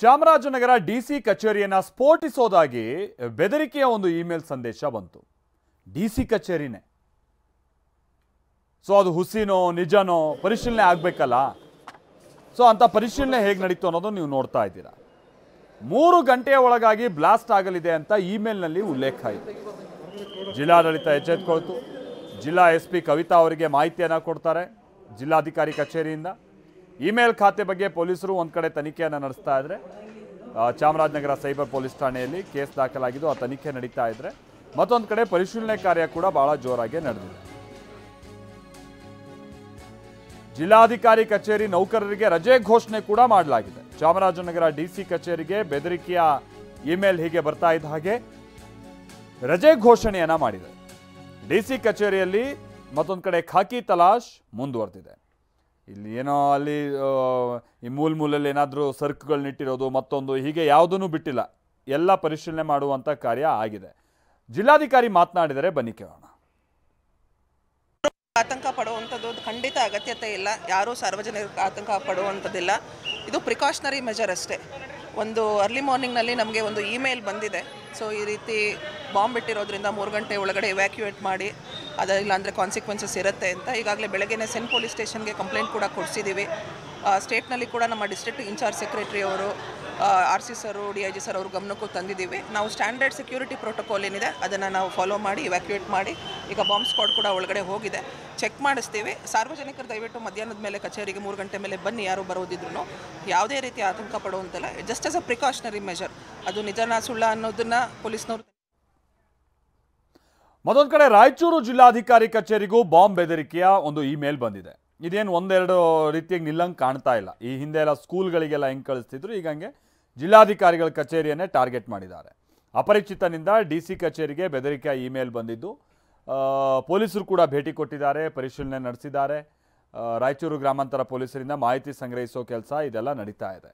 Chamarajanagar DC ಕಚೇರಿಯನ್ನ ಸ್ಫೋಟಿಸೋದಾಗಿ ಬೆದರಿಕೆಯ ಒಂದು email ಸಂದೇಶ ಬಂತು. ಡಿಸಿ ಕಚೇರಿನೇ. ಸೊ ಅದು ಹುಸಿನೋ ನಿಜನೋ ಪರಿಶೀಲನೆ ಆಗಬೇಕಲ್ಲ. ಸೊ ಅಂತ ಪರಿಶೀಲನೆ ಹೇಗೆ ನಡೀತು ಅನ್ನೋದು ನೀವು ನೋಡ್ತಾ ಇದ್ದೀರಾ. 3 ಗಂಟೆಯ ಒಳಗಾಗಿ ಬ್ಲಾಸ್ಟ್ ಆಗಲಿದೆ ಅಂತ ಇಮೇಲ್ನಲ್ಲಿ ಉಲ್ಲೇಖ ಇದೆ. ಜಿಲ್ಲಾಡಳಿತ ಎಚ್ಚೆತ್ತುಕೊಳ್ತು. ಜಿಲ್ಲಾ SP ಕವಿತಾ ಅವರಿಗೆ ಮಾಹಿತಿಯನ್ನು ಕೊಡ್ತಾರೆ ಜಿಲ್ಲಾಧಿಕಾರಿ ಕಚೇರಿಯಿಂದ. ಇಮೇಲ್ ಖಾತೆ ಬಗ್ಗೆ ಪೊಲೀಸರು ಒಂದು ಕಡೆ ತನಿಖೆಯನ್ನು ನಡೆಸ್ತಾ ಇದ್ರೆ, ಚಾಮರಾಜನಗರ ಸೈಬರ್ ಪೊಲೀಸ್ ಠಾಣೆಯಲ್ಲಿ ಕೇಸ್ ದಾಖಲಾಗಿದ್ದು ಆ ತನಿಖೆ ನಡೀತಾ ಇದ್ರೆ, ಮತ್ತೊಂದು ಕಡೆ ಪರಿಶೀಲನೆ ಕಾರ್ಯ ಕೂಡ ಬಹಳ ಜೋರಾಗಿ ನಡೆದಿದೆ. ಜಿಲ್ಲಾಧಿಕಾರಿ ಕಚೇರಿ ನೌಕರರಿಗೆ ರಜೆ ಘೋಷಣೆ ಕೂಡ ಮಾಡಲಾಗಿದೆ. ಚಾಮರಾಜನಗರ DC ಕಚೇರಿಗೆ ಬೆದರಿಕೆಯ ಇಮೇಲ್ ಹೀಗೆ ಬರ್ತಾ ಇದ್ದ ಹಾಗೆ ರಜೆ ಘೋಷಣೆಯನ್ನ ಮಾಡಿದೆ. DC ಕಚೇರಿಯಲ್ಲಿ ಮತ್ತೊಂದು ಕಡೆ ಖಾಕಿ ತಲಾಶ್ ಮುಂದುವರೆದಿದೆ. ಇಲ್ಲಿ ಏನೋ ಅಲ್ಲಿ ಈ ಮೂಲೆಯಲ್ಲಿ ಏನಾದರೂ ಸರ್ಕ್ಗಳನ್ನಿಟ್ಟಿರೋದು ಮತ್ತೊಂದು ಹೀಗೆ ಯಾವುದನ್ನು ಬಿಟ್ಟಿಲ್ಲ. ಎಲ್ಲ ಪರಿಶೀಲನೆ ಮಾಡುವಂಥ ಕಾರ್ಯ ಆಗಿದೆ. ಜಿಲ್ಲಾಧಿಕಾರಿ ಮಾತನಾಡಿದರೆ ಬನ್ನಿ ಕೇಳೋಣ. ಆತಂಕ ಪಡುವಂಥದ್ದು ಖಂಡಿತ ಅಗತ್ಯತೆ ಇಲ್ಲ. ಯಾರೂ ಸಾರ್ವಜನಿಕರು ಆತಂಕ ಪಡುವಂಥದ್ದಿಲ್ಲ. ಇದು ಪ್ರಿಕಾಷನರಿ ಮೆಜರ್ ಅಷ್ಟೇ. ಒಂದು ಅರ್ಲಿ ಮಾರ್ನಿಂಗ್ನಲ್ಲಿ ನಮಗೆ ಒಂದು ಇಮೇಲ್ ಬಂದಿದೆ. ಸೊ ಈ ರೀತಿ ಬಾಂಬ್ ಇಟ್ಟಿರೋದ್ರಿಂದ 3 ಗಂಟೆ ಒಳಗಡೆ ಎವ್ಯಾಕ್ಯುಯೇಟ್ ಮಾಡಿ, ಅದಲ್ಲ ಅಂದರೆ ಕಾನ್ಸಿಕ್ವೆನ್ಸಸ್ ಇರುತ್ತೆ ಅಂತ ಈಗಾಗಲೇ ಬೆಳಗ್ಗೆನೇ ಸೆನ್ ಪೊಲೀಸ್ ಸ್ಟೇಷನ್ಗೆ ಕಂಪ್ಲೇಂಟ್ ಕೂಡ ಕೊಡಿಸಿದ್ದೀವಿ. ಸ್ಟೇಟ್ನಲ್ಲಿ ಕೂಡ ನಮ್ಮ ಡಿಸ್ಟ್ರಿಕ್ಟ್ ಇನ್ಚಾರ್ಜ್ ಸೆಕ್ರೆಟರಿ ಅವರು, RC ಸರು, DIG ಸರ್ ಅವ್ರ ಗಮನಕ್ಕೂ ತಂದಿದ್ದೀವಿ. ನಾವು ಸ್ಟ್ಯಾಂಡರ್ಡ್ ಸೆಕ್ಯೂರಿಟಿ ಪ್ರೋಟೋಕಾಲ್ ಏನಿದೆ ಅದನ್ನು ನಾವು ಫಾಲೋ ಮಾಡಿ ಇವ್ಯಾಕ್ಯುಯೇಟ್ ಮಾಡಿ, ಈಗ ಬಾಂಬ್ ಸ್ಕ್ವಾಡ್ ಕೂಡ ಒಳಗಡೆ ಹೋಗಿದೆ, ಚೆಕ್ ಮಾಡಿಸ್ತೀವಿ. ಸಾರ್ವಜನಿಕರು ದಯವಿಟ್ಟು ಮಧ್ಯಾಹ್ನದ ಮೇಲೆ ಕಚೇರಿಗೆ 3 ಗಂಟೆ ಮೇಲೆ ಬನ್ನಿ. ಯಾರು ಬರೋದಿದ್ರು ಯಾವುದೇ ರೀತಿ ಆತಂಕ ಪಡುವಂತಿಲ್ಲ. Just as a precautionary measure. ಅದು ನಿಜನಾ ಸುಳ್ಳ ಅನ್ನೋದನ್ನ ಪೊಲೀಸ್ನವರು. ಮತ್ತೊಂದು ಕಡೆ ರಾಯಚೂರು ಜಿಲ್ಲಾಧಿಕಾರಿ ಕಚೇರಿಗೂ ಬಾಂಬ್ ಬೆದರಿಕೆಯ ಒಂದು ಇಮೇಲ್ ಬಂದಿದೆ. ಇದೇನು ಒಂದೆರಡು ರೀತಿಯಾಗಿ ನಿಲ್ಲಂಗೆ ಕಾಣ್ತಾ ಇಲ್ಲ. ಈ ಹಿಂದೆ ಎಲ್ಲ ಸ್ಕೂಲ್ಗಳಿಗೆಲ್ಲ ಹೆಂಗೆ ಕಳಿಸ್ತಿದ್ರು, ಈಗ ಹಂಗೆ ಜಿಲ್ಲಾಧಿಕಾರಿಗಳ ಕಚೇರಿಯನ್ನೇ ಟಾರ್ಗೆಟ್ ಮಾಡಿದ್ದಾರೆ. ಅಪರಿಚಿತನಿಂದ DC ಕಚೇರಿಗೆ ಬೆದರಿಕೆಯ ಇಮೇಲ್ ಬಂದಿದ್ದು, ಪೊಲೀಸರು ಕೂಡ ಭೇಟಿ ಕೊಟ್ಟಿದ್ದಾರೆ, ಪರಿಶೀಲನೆ ನಡೆಸಿದ್ದಾರೆ. ರಾಯಚೂರು ಗ್ರಾಮಾಂತರ ಪೊಲೀಸರಿಂದ ಮಾಹಿತಿ ಸಂಗ್ರಹಿಸೋ ಕೆಲಸ ಇದೆಲ್ಲ ನಡೀತಾ ಇದೆ.